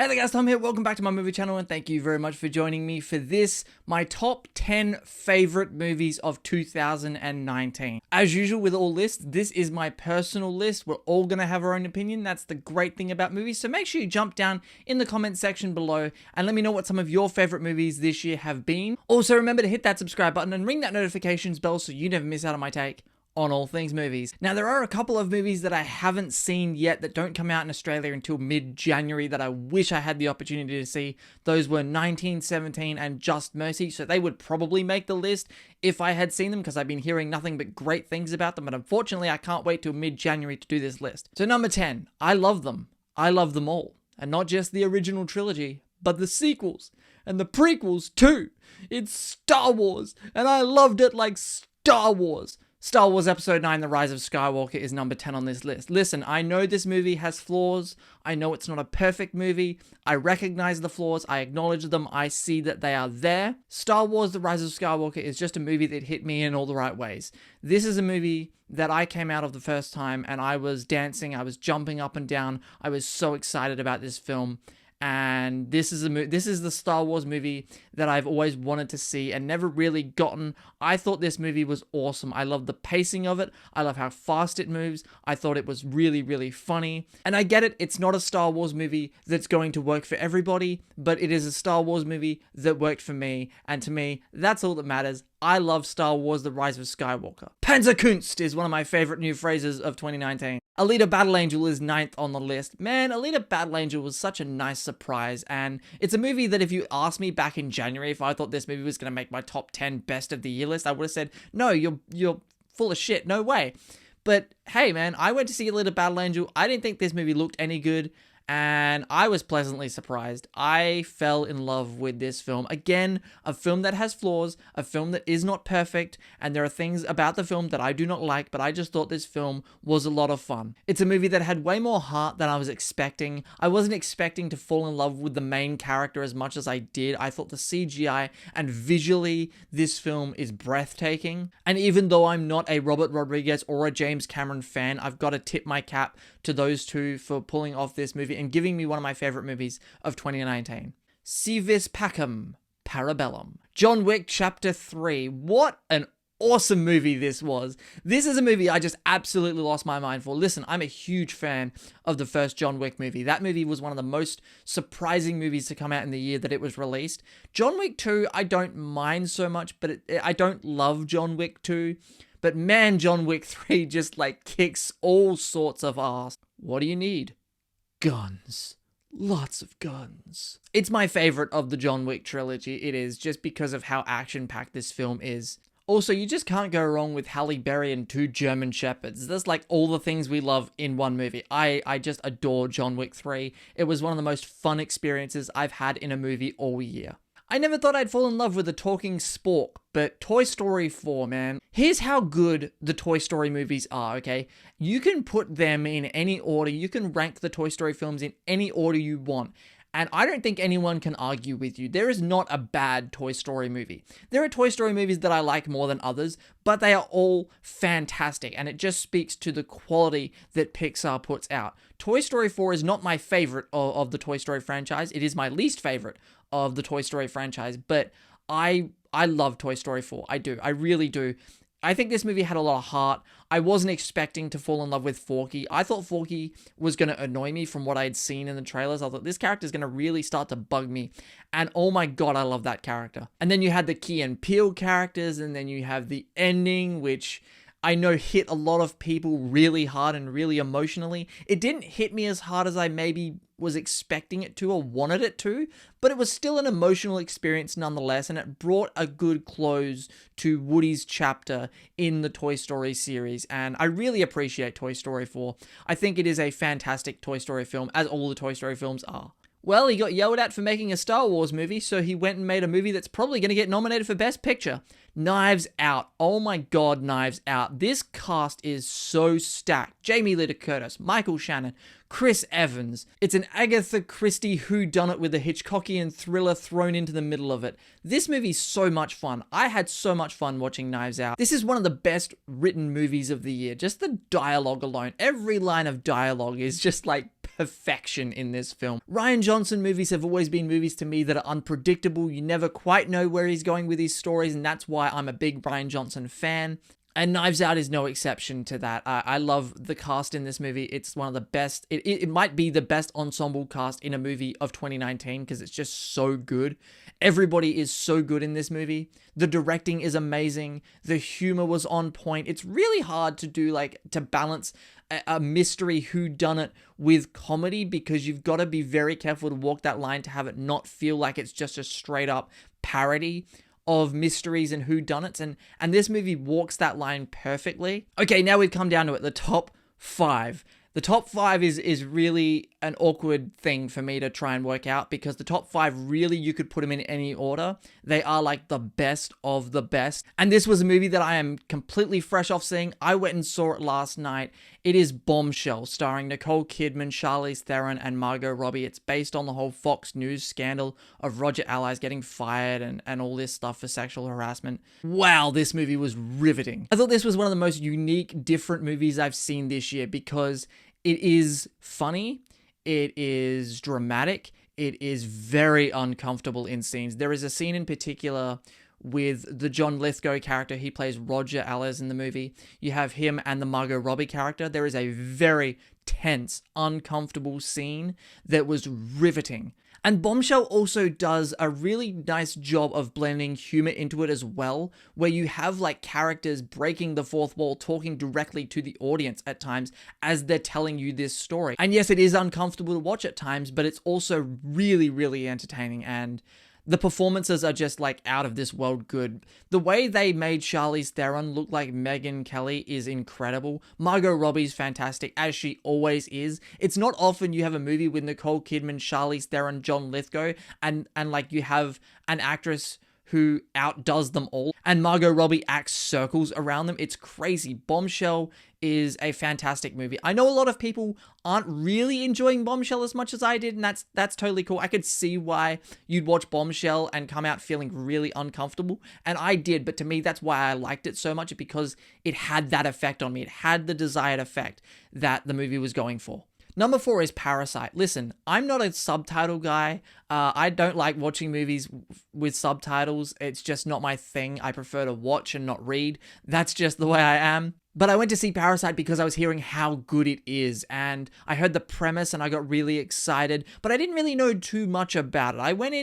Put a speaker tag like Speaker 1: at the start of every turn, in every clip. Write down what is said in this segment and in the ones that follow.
Speaker 1: Hey there guys, Tom here, welcome back to my movie channel and thank you very much for joining me for this, my top 10 favorite movies of 2019. As usual with all lists, this is my personal list. We're all gonna have our own opinion. That's the great thing about movies. So make sure you jump down in the comment section below and let me know what some of your favorite movies this year have been. Also remember to hit that subscribe button and ring that notifications bell so you never miss out on my take on all things movies. Now, there are a couple of movies that I haven't seen yet that don't come out in Australia until mid-January that I wish I had the opportunity to see. Those were 1917 and Just Mercy, so they would probably make the list if I had seen them because I've been hearing nothing but great things about them, but unfortunately I can't wait till mid-January to do this list. So number 10, I love them. I love them all. And not just the original trilogy, but the sequels and the prequels too. It's Star Wars, and I loved it like Star Wars. Star Wars Episode 9, The Rise of Skywalker is number 10 on this list. Listen, I know this movie has flaws. I know it's not a perfect movie. I recognize the flaws. I acknowledge them. I see that they are there. Star Wars, The Rise of Skywalker is just a movie that hit me in all the right ways. This is a movie that I came out of the first time and I was dancing. I was jumping up and down. I was so excited about this film. And this is the Star Wars movie that I've always wanted to see and never really gotten. I thought this movie was awesome. I love the pacing of it. I love how fast it moves. I thought it was really, really funny. And I get it, it's not a Star Wars movie that's going to work for everybody, but it is a Star Wars movie that worked for me. And to me, that's all that matters. I love Star Wars The Rise of Skywalker. Panzerkunst is one of my favorite new phrases of 2019. Alita Battle Angel is 9th on the list. Man, Alita Battle Angel was such a nice surprise, and it's a movie that if you asked me back in January if I thought this movie was going to make my top 10 best of the year list, I would have said, no, you're full of shit, no way. But hey man, I went to see Alita Battle Angel. I didn't think this movie looked any good, and I was pleasantly surprised. I fell in love with this film. Again, a film that has flaws, a film that is not perfect, and there are things about the film that I do not like, but I just thought this film was a lot of fun. It's a movie that had way more heart than I was expecting. I wasn't expecting to fall in love with the main character as much as I did. I thought the CGI and visually this film is breathtaking. And even though I'm not a Robert Rodriguez or a James Cameron fan, I've got to tip my cap to those two for pulling off this movie and giving me one of my favorite movies of 2019. Si vis pacem, Parabellum. John Wick Chapter 3. What an awesome movie this was. This is a movie I just absolutely lost my mind for. Listen, I'm a huge fan of the first John Wick movie. That movie was one of the most surprising movies to come out in the year that it was released. John Wick 2, I don't mind so much, but I don't love John Wick 2. But man, John Wick 3 just like kicks all sorts of ass. What do you need? Guns. Lots of guns. It's my favorite of the John Wick trilogy. It is, just because of how action-packed this film is. Also, you just can't go wrong with Halle Berry and 2 German Shepherds. That's like all the things we love in one movie. I just adore John Wick 3. It was one of the most fun experiences I've had in a movie all year. I never thought I'd fall in love with a talking spork, but Toy Story 4, man. Here's how good the Toy Story movies are, okay? You can put them in any order. You can rank the Toy Story films in any order you want. And I don't think anyone can argue with you. There is not a bad Toy Story movie. There are Toy Story movies that I like more than others, but they are all fantastic. And it just speaks to the quality that Pixar puts out. Toy Story 4 is not my favorite of the Toy Story franchise. It is my least favorite of the Toy Story franchise, but I love Toy Story 4. I do. I really do. I think this movie had a lot of heart. I wasn't expecting to fall in love with Forky. I thought Forky was going to annoy me from what I had seen in the trailers. I thought this character is going to really start to bug me. And oh my god, I love that character. And then you had the Key and Peele characters, and then you have the ending, which I know hit a lot of people really hard and really emotionally. It didn't hit me as hard as I maybe was expecting it to or wanted it to, but it was still an emotional experience nonetheless, and it brought a good close to Woody's chapter in the Toy Story series, and I really appreciate Toy Story 4. I think it is a fantastic Toy Story film, as all the Toy Story films are. Well, he got yelled at for making a Star Wars movie, so he went and made a movie that's probably going to get nominated for Best Picture. Knives Out. Oh my god, Knives Out. This cast is so stacked. Jamie Lee Curtis, Michael Shannon, Chris Evans. It's an Agatha Christie whodunit with a Hitchcockian thriller thrown into the middle of it. This movie's so much fun. I had so much fun watching Knives Out. This is one of the best written movies of the year. Just the dialogue alone. Every line of dialogue is just like perfection in this film. Rian Johnson movies have always been movies to me that are unpredictable. You never quite know where he's going with his stories, and that's why I'm a big Rian Johnson fan. And Knives Out is no exception to that. I love the cast in this movie. It's one of the best. It might be the best ensemble cast in a movie of 2019 because it's just so good. Everybody is so good in this movie. The directing is amazing. The humor was on point. It's really hard to do, like, to balance a mystery whodunit with comedy because you've got to be very careful to walk that line to have it not feel like it's just a straight up parody of mysteries and whodunits, and this movie walks that line perfectly. Okay, now we've come down to it, the top 5. The top 5 is really an awkward thing for me to try and work out because the top 5 really, you could put them in any order. They are like the best of the best. And this was a movie that I am completely fresh off seeing. I went and saw it last night. It is Bombshell, starring Nicole Kidman, Charlize Theron, and Margot Robbie. It's based on the whole Fox News scandal of Roger Allies getting fired and all this stuff for sexual harassment. Wow, this movie was riveting. I thought this was one of the most unique, different movies I've seen this year because it is funny, it is dramatic, it is very uncomfortable in scenes. There is a scene in particular with the John Lithgow character. He plays Roger Allers in the movie. You have him and the Margot Robbie character. There is a very tense, uncomfortable scene that was riveting. And Bombshell also does a really nice job of blending humor into it as well, where you have like characters breaking the fourth wall, talking directly to the audience at times as they're telling you this story. And yes, it is uncomfortable to watch at times, but it's also really, really entertaining, and the performances are just like out of this world good. The way they made Charlize Theron look like Megyn Kelly is incredible. Margot Robbie's fantastic, as she always is. It's not often you have a movie with Nicole Kidman, Charlize Theron, John Lithgow, and like you have an actress who outdoes them all, and Margot Robbie acts circles around them. It's crazy. Bombshell is a fantastic movie. I know a lot of people aren't really enjoying Bombshell as much as I did, and that's totally cool. I could see why you'd watch Bombshell and come out feeling really uncomfortable, and I did, but to me, that's why I liked it so much, because it had that effect on me. It had the desired effect that the movie was going for. Number 4 is Parasite. Listen, I'm not a subtitle guy. I don't like watching movies with subtitles. It's just not my thing. I prefer to watch and not read. That's just the way I am. But I went to see Parasite because I was hearing how good it is, and I heard the premise and I got really excited, but I didn't really know too much about it. I went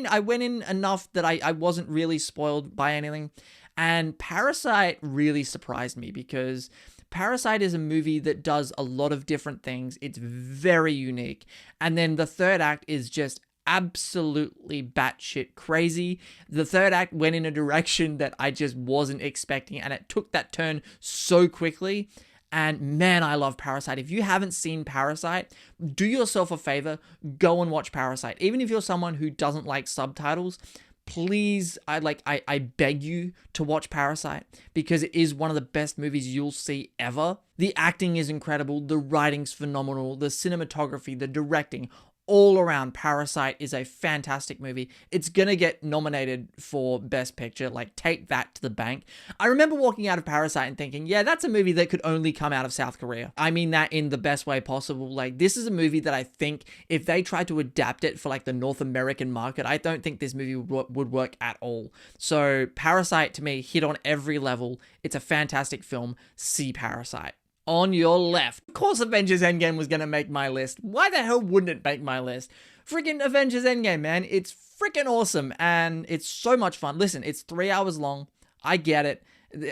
Speaker 1: in enough that I wasn't really spoiled by anything, and Parasite really surprised me because Parasite is a movie that does a lot of different things. It's very unique. And then the third act is just absolutely batshit crazy. The third act went in a direction that I just wasn't expecting, and it took that turn so quickly. And man, I love Parasite. If you haven't seen Parasite, do yourself a favor, go and watch Parasite. Even if you're someone who doesn't like subtitles, please, I beg you to watch Parasite, because it is one of the best movies you'll see ever. The acting is incredible, the writing's phenomenal, the cinematography, the directing, all around, Parasite is a fantastic movie. It's gonna get nominated for Best Picture, like take that to the bank. I remember walking out of Parasite and thinking, yeah, that's a movie that could only come out of South Korea. I mean that in the best way possible. Like, this is a movie that I think if they tried to adapt it for like the North American market, I don't think this movie would work at all. So Parasite to me hit on every level. It's a fantastic film. See Parasite. On your left, of course Avengers Endgame was going to make my list. Why the hell wouldn't it make my list? Freaking Avengers Endgame, man. It's freaking awesome, and it's so much fun. Listen, it's 3 hours long. I get it.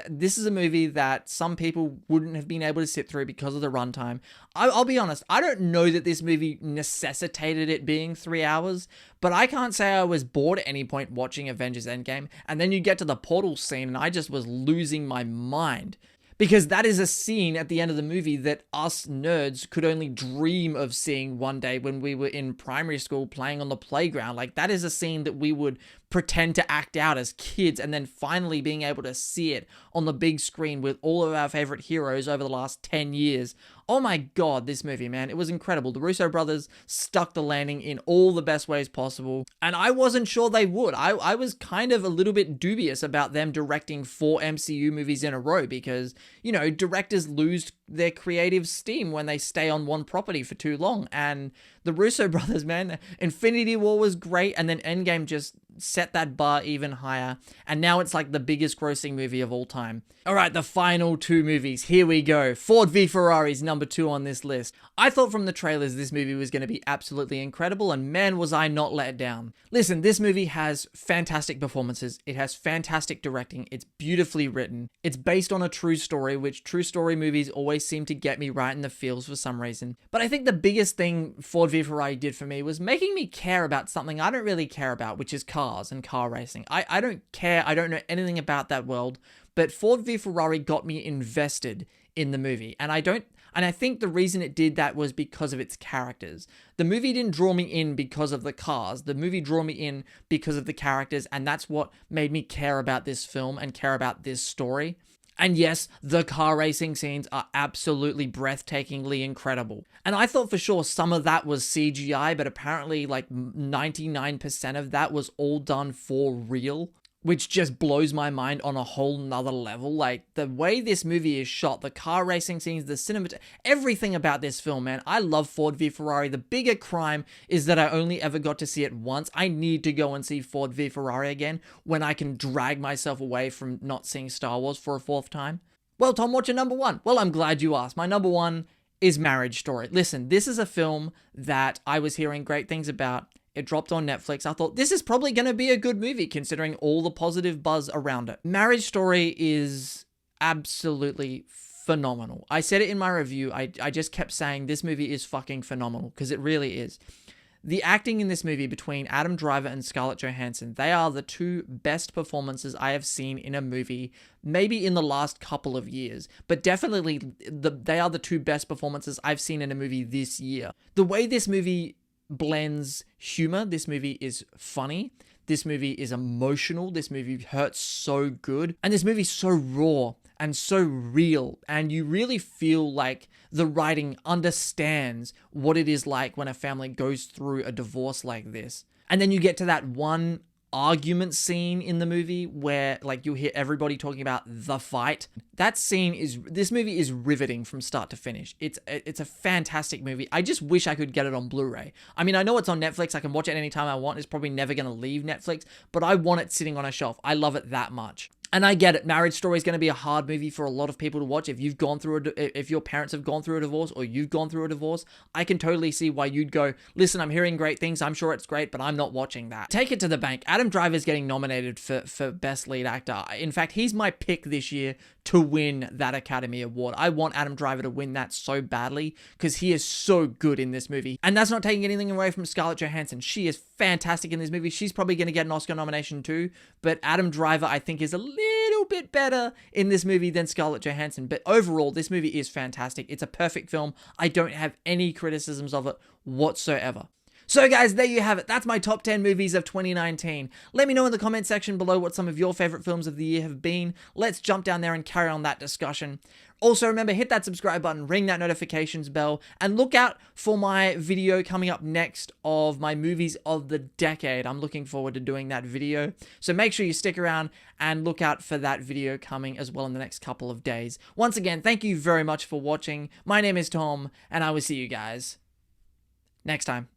Speaker 1: This is a movie that some people wouldn't have been able to sit through because of the runtime. I'll be honest, I don't know that this movie necessitated it being 3 hours, but I can't say I was bored at any point watching Avengers Endgame, and then you get to the portal scene, and I just was losing my mind. Because that is a scene at the end of the movie that us nerds could only dream of seeing one day when we were in primary school playing on the playground. Like, that is a scene that we would pretend to act out as kids and then finally being able to see it on the big screen with all of our favorite heroes over the last 10 years. Oh my god, this movie, man, it was incredible. The Russo brothers stuck the landing in all the best ways possible, and I wasn't sure they would. I was kind of a little bit dubious about them directing 4 MCU movies in a row because, you know, directors lose their creative steam when they stay on one property for too long, and the Russo brothers, man, Infinity War was great, and then Endgame just set that bar even higher, and now it's like the biggest grossing movie of all time. Alright, the final 2 movies, here we go. Ford v Ferrari's number 2 on this list. I thought from the trailers this movie was going to be absolutely incredible, and man was I not let down. Listen, this movie has fantastic performances, it has fantastic directing, it's beautifully written, it's based on a true story, which true story movies always seem to get me right in the feels for some reason. But I think the biggest thing Ford v Ferrari did for me was making me care about something I don't really care about, which is cars and car racing. I don't care, I don't know anything about that world, but Ford v Ferrari got me invested in the movie, and I think the reason it did that was because of its characters. The movie didn't draw me in because of the cars. The movie drew me in because of the characters, and that's what made me care about this film and care about this story. And yes, the car racing scenes are absolutely breathtakingly incredible. And I thought for sure some of that was CGI, but apparently like 99% of that was all done for real, which just blows my mind on a whole nother level. Like, the way this movie is shot, the car racing scenes, the cinema, everything about this film, man. I love Ford v Ferrari. The bigger crime is that I only ever got to see it once. I need to go and see Ford v Ferrari again when I can drag myself away from not seeing Star Wars for a 4th time. Well, Tom, what's your number 1? Well, I'm glad you asked. My number 1 is Marriage Story. Listen, this is a film that I was hearing great things about. It dropped on Netflix. I thought, this is probably going to be a good movie considering all the positive buzz around it. Marriage Story is absolutely phenomenal. I said it in my review. I just kept saying this movie is fucking phenomenal because it really is. The acting in this movie between Adam Driver and Scarlett Johansson, they are the 2 best performances I have seen in a movie, maybe in the last couple of years, but definitely they are the 2 best performances I've seen in a movie this year. The way this movie blends humor, this movie is funny, this movie is emotional, this movie hurts so good, and this movie's so raw and so real, and you really feel like the writing understands what it is like when a family goes through a divorce like this. And then you get to that one argument scene in the movie where like you hear everybody talking about the fight. This movie is riveting from start to finish. It's a fantastic movie. I just wish I could get it on Blu-ray. I mean, I know it's on Netflix. I can watch it anytime I want. It's probably never going to leave Netflix, but I want it sitting on a shelf. I love it that much. And I get it. Marriage Story is going to be a hard movie for a lot of people to watch. If you've gone through if your parents have gone through a divorce or you've gone through a divorce, I can totally see why you'd go, listen, I'm hearing great things. I'm sure it's great, but I'm not watching that. Take it to the bank. Adam Driver is getting nominated for Best Lead Actor. In fact, he's my pick this year to win that Academy Award. I want Adam Driver to win that so badly because he is so good in this movie. And that's not taking anything away from Scarlett Johansson. She is fantastic in this movie. She's probably going to get an Oscar nomination too, but Adam Driver, I think, is a little bit better in this movie than Scarlett Johansson. But overall, this movie is fantastic. It's a perfect film. I don't have any criticisms of it whatsoever. So guys, there you have it. That's my top 10 movies of 2019. Let me know in the comment section below what some of your favorite films of the year have been. Let's jump down there and carry on that discussion. Also, remember, hit that subscribe button, ring that notifications bell, and look out for my video coming up next of my movies of the decade. I'm looking forward to doing that video. So make sure you stick around and look out for that video coming as well in the next couple of days. Once again, thank you very much for watching. My name is Tom, and I will see you guys next time.